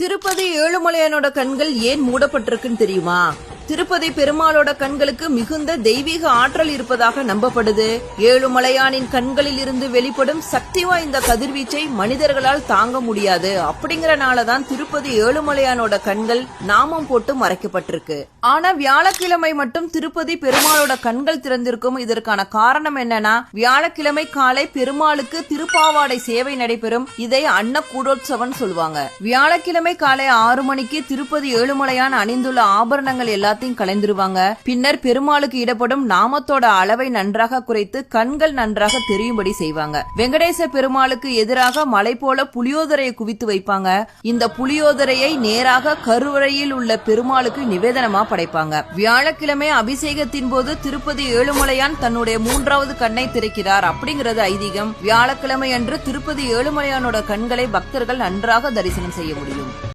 திருப்பதி ஏழுமலையானோட கண்கள் ஏன் மூடப்பட்டிருக்குன்னு தெரியுமா? திருப்பதி பெருமாளோட கண்களுக்கு மிகுந்த தெய்வீக ஆற்றல் இருப்பதாக நம்பப்படுது. ஏழுமலையானின் கண்களில் இருந்து வெளிப்படும் சக்தி வாய்ந்த கதிர்வீச்சை மனிதர்களால் தாங்க முடியாது. அப்படிங்கறனாலதான் திருப்பதி ஏழுமலையானோட கண்கள் நாமம் போட்டு மறைக்கப்பட்டிருக்கு. ஆனா வியாழக்கிழமை மட்டும் திருப்பதி பெருமாளோட கண்கள் திறந்திருக்கும். இதற்கான காரணம் என்னன்னா, வியாழக்கிழமை காலை பெருமாளுக்கு திருப்பாவாடை சேவை நடைபெறும். இதை அன்னக்கூடோத்சவம் சொல்லுவாங்க. வியாழக்கிழமை காலை 6 மணிக்கு திருப்பதி ஏழுமலையான் அணிந்துள்ள ஆபரணங்கள் எல்லாத்தையும் கலைந்துருவாங்க. பின்னர் பெருமாளுக்கு இடப்படும் நாமத்தோட அளவை நன்றாக குறைத்து கண்கள் நன்றாக தெரியும்படி செய்வாங்க. வெங்கடேச பெருமாளுக்கு எதிராக மலை போல புளியோதரையை குவித்து வைப்பாங்க. இந்த புளியோதரையை நேராக கருவறையில் உள்ள பெருமாளுக்கு நிவேதனமா படைப்பாங்க. வியாழக்கிழமை அபிஷேகத்தின் போது திருப்பதி ஏழுமலையான் தன்னுடைய 3வது கண்ணை திறக்கிறார் அப்படிங்கிறது ஐதீகம். வியாழக்கிழமை அன்று திருப்பதி ஏழுமலையானோட கண்களை பக்தர்கள் நன்றாக தரிசனம் செய்ய முடியும்.